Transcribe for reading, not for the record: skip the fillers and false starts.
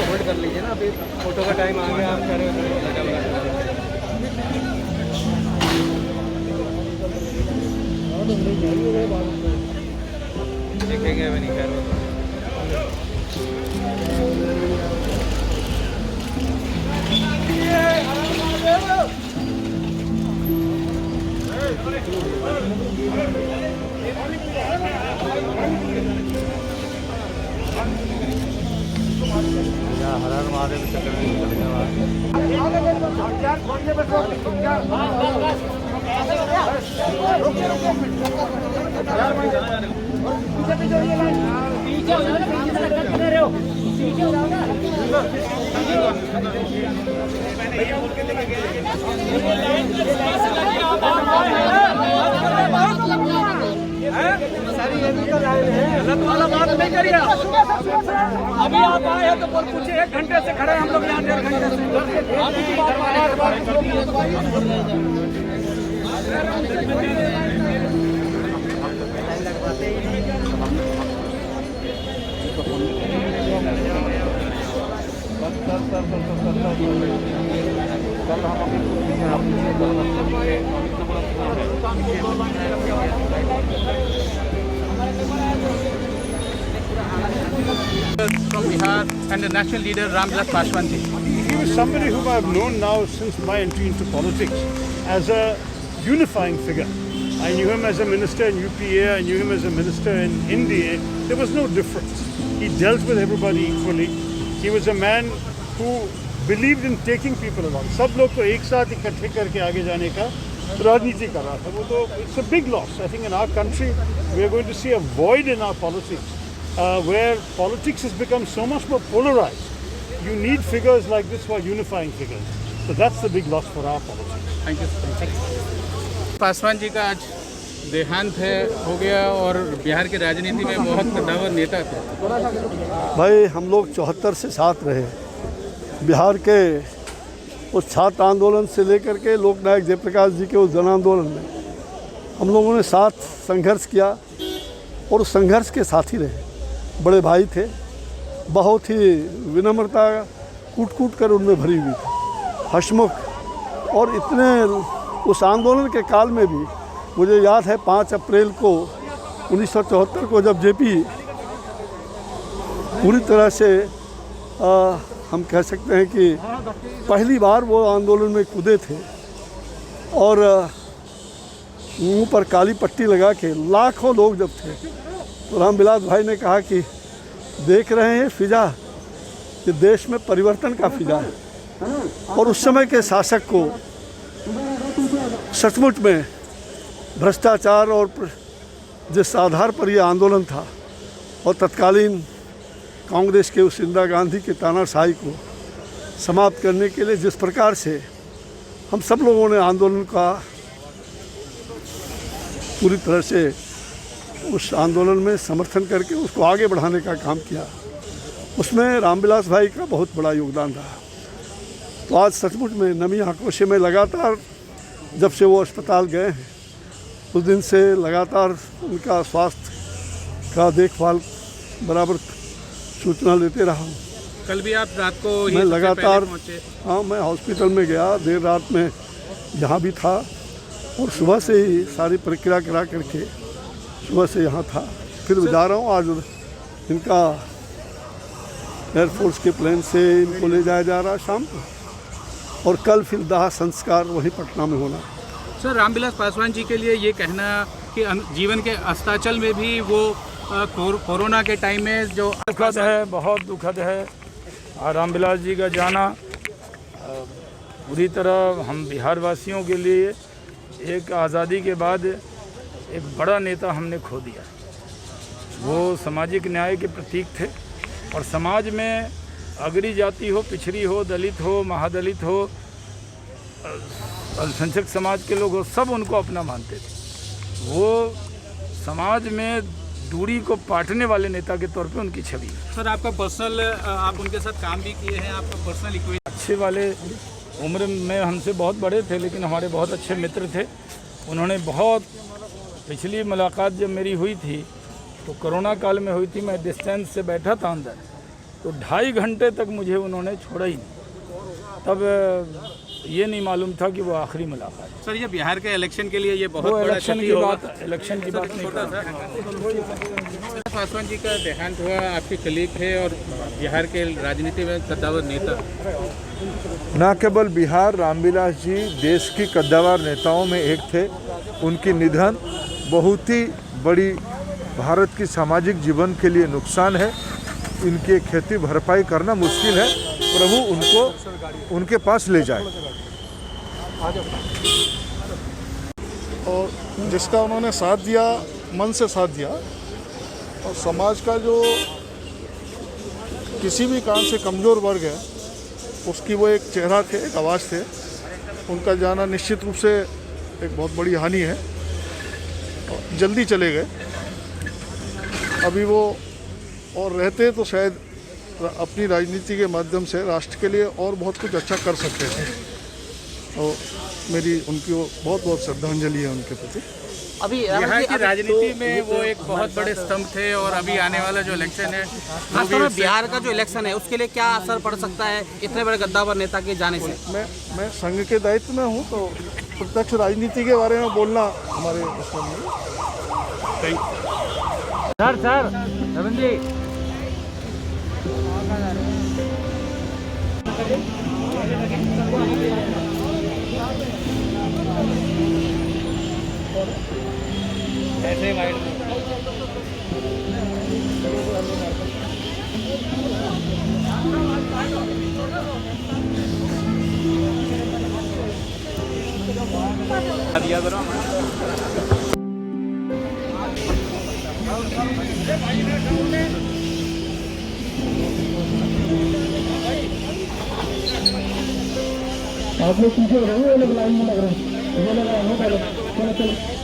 Hold कर लीजिए ना, अभी फोटो का टाइम आ गया, आप कह रहे हो देखेंगे, मैं नहीं कह रहा हूँ। हर हर महादेव के चक्कर में निकल बात नहीं करिए। अभी आप आए हैं तो बोल पूछे, 1 घंटे से खड़े हम लोग यहाँ, 1.5 घंटे from Bihar and the national leader Ramvilas Paswan ji. He was somebody whom I have known now since my entry into politics as a unifying figure. I knew him as a minister in UPA, I knew him as a minister in NDA. There was no difference. He dealt with everybody equally. He was a man who believed in taking people along. सब लोग को एक साथ इकट्ठे करके आगे जाने का राजनीति कर रहा था वो तो. It's a big loss. I think in our country we are going to see a void in our politics. Where politics has become so much more polarized. You need figures like this who are unifying figures. So that's the big loss for our politics. Thank you. Paswan ji का आज देहांत है हो गया और बिहार की राजनीति में बहुत कद्दावर नेता थे। भाई हम लोग 74 से साथ रहे। बिहार के उस छात्र आंदोलन से लेकर के लोकनायक जयप्रकाश जी के उस जन आंदोलन में हम लोगों ने साथ संघर्ष किया और उस संघर्ष के साथी रहे। बड़े भाई थे, बहुत ही विनम्रता कूट कूट कर उनमें भरी हुई थी, हंसमुख। और इतने उस आंदोलन के काल में भी मुझे याद है 5 अप्रैल को 1974 को जब जेपी पूरी तरह से हम कह सकते हैं कि पहली बार वो आंदोलन में कूदे थे और मुंह पर काली पट्टी लगा के लाखों लोग जब थे तो रामविलास भाई ने कहा कि देख रहे हैं फिजा, कि देश में परिवर्तन का फिजा है। और उस समय के शासक को सचमुच में भ्रष्टाचार और जिस आधार पर यह आंदोलन था और तत्कालीन कांग्रेस के उस इंदिरा गांधी के तानाशाही को समाप्त करने के लिए जिस प्रकार से हम सब लोगों ने आंदोलन का पूरी तरह से उस आंदोलन में समर्थन करके उसको आगे बढ़ाने का काम किया, उसमें रामविलास भाई का बहुत बड़ा योगदान रहा। तो आज सचमुच में नमी आंखों से मैं लगातार जब से वो अस्पताल गए हैं उस दिन से लगातार उनका स्वास्थ्य का देखभाल बराबर सूचना लेते रहा हूँ। कल भी आप रात को मैं लगातार, हाँ, मैं हॉस्पिटल में गया, देर रात में यहाँ भी था और सुबह से ही सारी प्रक्रिया करा करके सुबह से यहाँ था। फिर जा रहा हूँ, आज इनका एयरफोर्स के प्लेन से इनको ले जाया जा रहा है शाम को और कल फिर दाह संस्कार वहीं पटना में होना। सर, रामविलास पासवान जी के लिए ये कहना कि जीवन के अस्ताचल में भी वो कोरोना के टाइम में जो दुखद है, बहुत दुखद है। रामविलास जी का जाना पूरी तरह हम बिहार वासियों के लिए एक आज़ादी के बाद एक बड़ा नेता हमने खो दिया। वो सामाजिक न्याय के प्रतीक थे और समाज में अगड़ी जाति हो, पिछड़ी हो, दलित हो, महादलित हो, अल्पसंख्यक समाज के लोग हो, सब उनको अपना मानते थे। वो समाज में दूरी को पाटने वाले नेता के तौर पे उनकी छवि। सर आपका पर्सनल, आप उनके साथ काम भी किए हैं, आपका पर्सनल इक्वेशन अच्छे वाले, उम्र में हमसे बहुत बड़े थे लेकिन हमारे बहुत अच्छे मित्र थे। उन्होंने बहुत, पिछली मुलाकात जब मेरी हुई थी तो कोरोना काल में हुई थी, मैं डिस्टेंस से बैठा था अंदर, तो 2.5 घंटे तक मुझे उन्होंने छोड़ा ही नहीं। तब ये नहीं मालूम था कि वो आखिरी मुलाकात है। सर ये बिहार के इलेक्शन के लिए ये बहुत वो बड़ा इलेक्शन क्षति की होगा। बात नहीं कर रहा। पासवान जी का देहांत हुआ, आपके कलीग थे और बिहार के राजनीति में कद्दावर नेता। न केवल बिहार, रामविलास जी देश की कद्दावर नेताओं में एक थे। उनकी निधन बहुत ही बड़ी भारत की सामाजिक जीवन के लिए नुकसान है। इनकी खेती भरपाई करना मुश्किल है। प्रभु उनको उनके पास ले जाए। और जिसका उन्होंने साथ दिया, मन से साथ दिया, और समाज का जो किसी भी काम से कमज़ोर वर्ग है उसकी वो एक चेहरा थे, एक आवाज़ थे। उनका जाना निश्चित रूप से एक बहुत बड़ी हानि है। जल्दी चले गए। अभी वो और रहते तो शायद अपनी राजनीति के माध्यम से राष्ट्र के लिए और बहुत कुछ अच्छा कर सकते थे। तो मेरी उनकी बहुत बहुत श्रद्धांजलि है उनके प्रति। अभी बिहार की राजनीति में वो एक बहुत बड़े स्तंभ थे और अभी आने वाला जो इलेक्शन है, खासतौर में बिहार का जो इलेक्शन है उसके लिए क्या असर पड़ सकता है इतने बड़े गद्दावर नेता के जाने से? मैं संघ के दायित्व में हूँ, तो प्रत्यक्ष राजनीति के बारे में बोलना हमारे उसमें नहीं। सर रविंद्र जी, ऐसे वाइड दिया करो। आप लोग पीछे हो रहे हो, ये लोग लाइन में लग रहे हैं, ये लगा रहे हैं, चलो चलो।